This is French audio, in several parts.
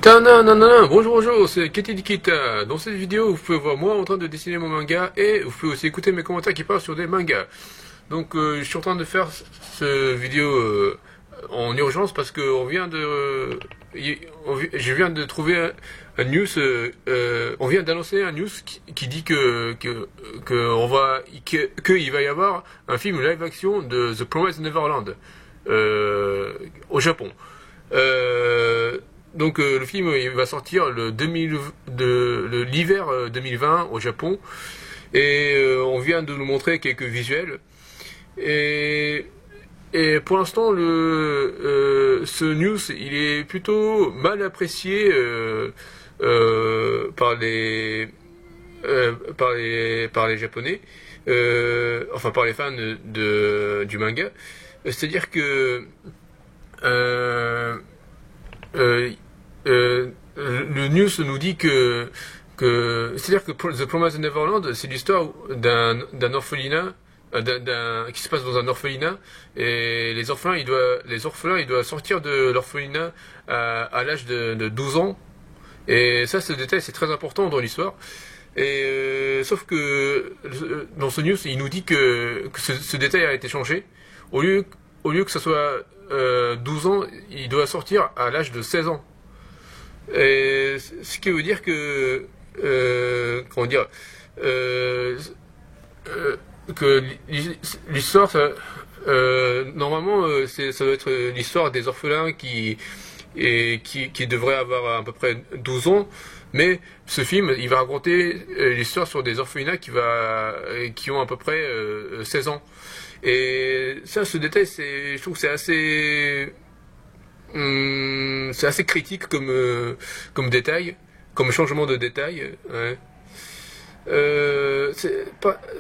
Tananana, bonjour, c'est Kitty Dikita. Dans cette vidéo, vous pouvez voir moi en train de dessiner mon manga et vous pouvez aussi écouter mes commentaires qui parlent sur des mangas. Donc, je suis en train de faire cette vidéo en urgence parce que je viens de trouver un news, on vient d'annoncer un news qui dit qu'il va y avoir un film live action de The Promised Neverland au Japon. Donc le film il va sortir l'hiver 2020 au Japon et on vient de nous montrer quelques visuels et pour l'instant ce news il est plutôt mal apprécié par les Japonais, enfin par les fans du manga. C'est-à-dire que le news nous dit c'est-à-dire que The Promised Neverland, c'est l'histoire d'un orphelinat, qui se passe dans un orphelinat, et les orphelins ils doivent sortir de l'orphelinat à l'âge de 12 ans. Et ça, ce détail, c'est très important dans l'histoire. Et sauf que dans ce news, il nous dit que ce détail a été changé. Au lieu que ce soit 12 ans, il doit sortir à l'âge de 16 ans. Et ce qui veut dire que comment dire que l'histoire normalement ça doit être l'histoire des orphelins qui devraient avoir à peu près 12 ans, mais ce film il va raconter l'histoire sur des orphelinats qui ont à peu près 16 ans. Et ça, ce détail, je trouve que c'est assez critique comme détail, comme changement de détail. Ouais.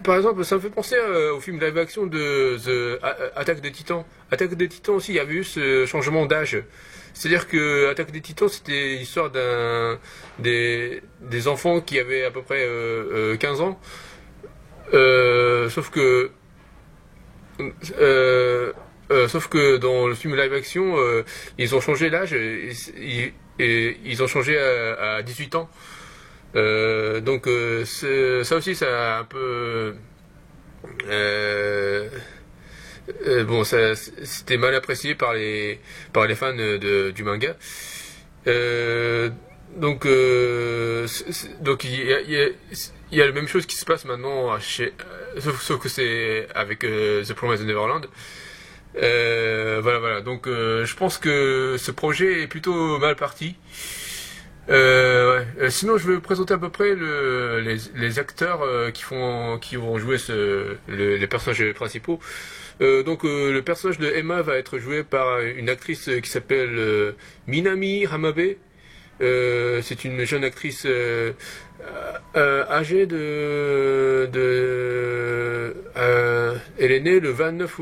Par exemple, ça me fait penser au film live action de Attaque des Titans. Attaque des Titans aussi, il y avait eu ce changement d'âge. C'est-à-dire que Attaque des Titans, c'était l'histoire des enfants qui avaient à peu près 15 ans. Sauf que dans le film live action, ils ont changé l'âge et ils ont changé à 18 ans. Donc ça aussi, ça a un peu bon, c'était mal apprécié par les fans du manga. Donc il y a la même chose qui se passe maintenant sauf que c'est avec The Promised Neverland. Voilà. Donc je pense que ce projet est plutôt mal parti. Ouais. Sinon, je vais vous présenter à peu près les acteurs qui vont jouer les personnages principaux. Donc le personnage de Emma va être joué par une actrice qui s'appelle Minami Hamabe. C'est une jeune actrice âgée elle est née le 29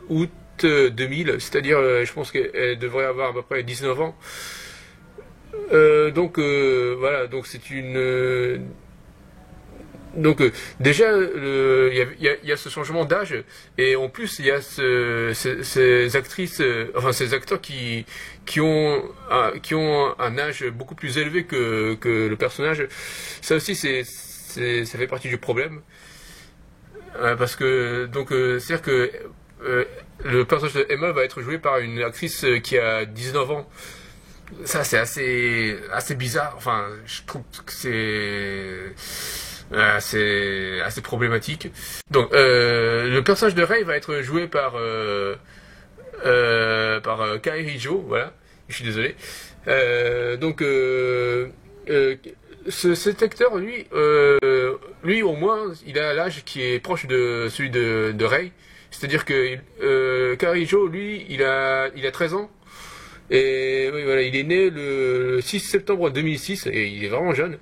août 2000, c'est-à-dire je pense qu'elle devrait avoir à peu près 19 ans. Voilà, donc c'est une déjà il y a ce changement d'âge et en plus il y a ces actrices, enfin ces acteurs qui ont un âge beaucoup plus élevé que le personnage. Ça aussi ça fait partie du problème, parce que c'est-à-dire que le personnage de Emma va être joué par une actrice qui a 19 ans. Ça c'est assez bizarre, enfin je trouve que c'est assez problématique. Donc le personnage de Rei va être joué par Kairi Jo, voilà, je suis désolé. Cet acteur, lui au moins il a l'âge qui est proche de celui de Rei. C'est-à-dire que Kairi Jo, lui il a 13 ans. Et oui, voilà, il est né le 6 septembre 2006 et il est vraiment jeune.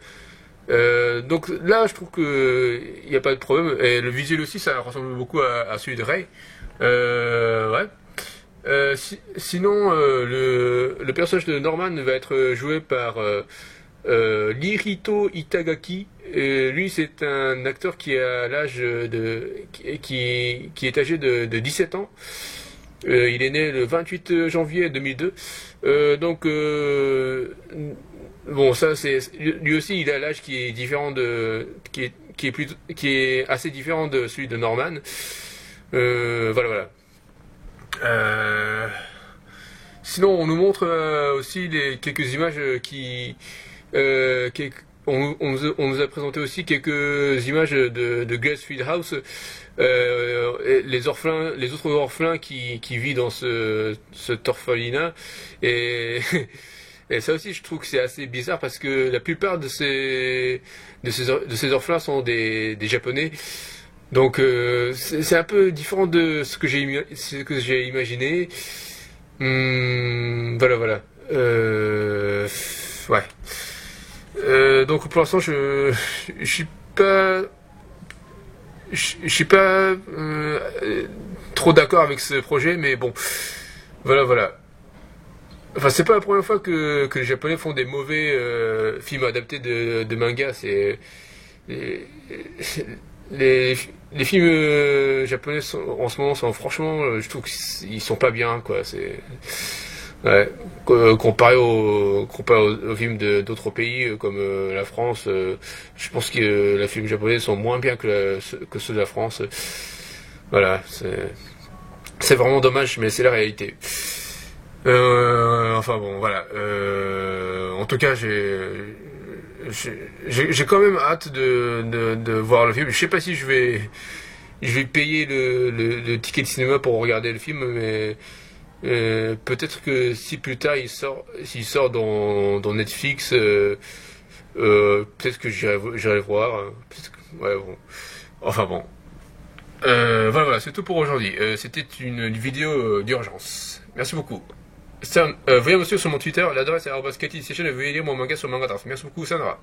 Donc là, je trouve que il n'y a pas de problème. Et le visuel aussi, ça ressemble beaucoup à celui de Rei. Ouais. Sinon, le personnage de Norman va être joué par Lirito Itagaki. Lui, c'est un acteur qui a l'âge qui est âgé de 17 ans. Il est né le 28 janvier 2002. Donc, bon, ça, lui aussi, il a l'âge qui est différent qui est assez différent de celui de Norman. Voilà, voilà. Sinon, on nous montre aussi quelques images on nous a présenté aussi quelques images de Gracefield House, les autres orphelins qui vivent dans cet orphelinat. Et, et ça aussi, je trouve que c'est assez bizarre parce que la plupart de ces orphelins sont des Japonais. Donc c'est un peu différent de ce que j'ai imaginé. Voilà, voilà. Ouais. Donc pour l'instant, je suis pas, je suis pas trop d'accord avec ce projet, mais bon, voilà, voilà. Enfin, c'est pas la première fois que les Japonais font des mauvais films adaptés de manga. Les, les, les films japonais en ce moment sont franchement, je trouve qu'ils sont pas bien, quoi. C'est ouais, comparé aux films d'autres pays comme la France, je pense que les films japonais sont moins bien que ceux de la France. Voilà, c'est vraiment dommage, mais c'est la réalité. Enfin bon, voilà. En tout cas, j'ai quand même hâte de voir le film. Je sais pas si je vais payer le ticket de cinéma pour regarder le film, mais peut-être que si plus tard s'il sort dans Netflix, peut-être que j'irai voir. Ouais, bon. Enfin bon. Voilà, voilà, c'est tout pour aujourd'hui. C'était une vidéo d'urgence. Merci beaucoup. Veuillez me suivre sur mon Twitter, l'adresse est @KattyStation et veuillez lire mon manga sur Mangadraft. Merci beaucoup, Sandra.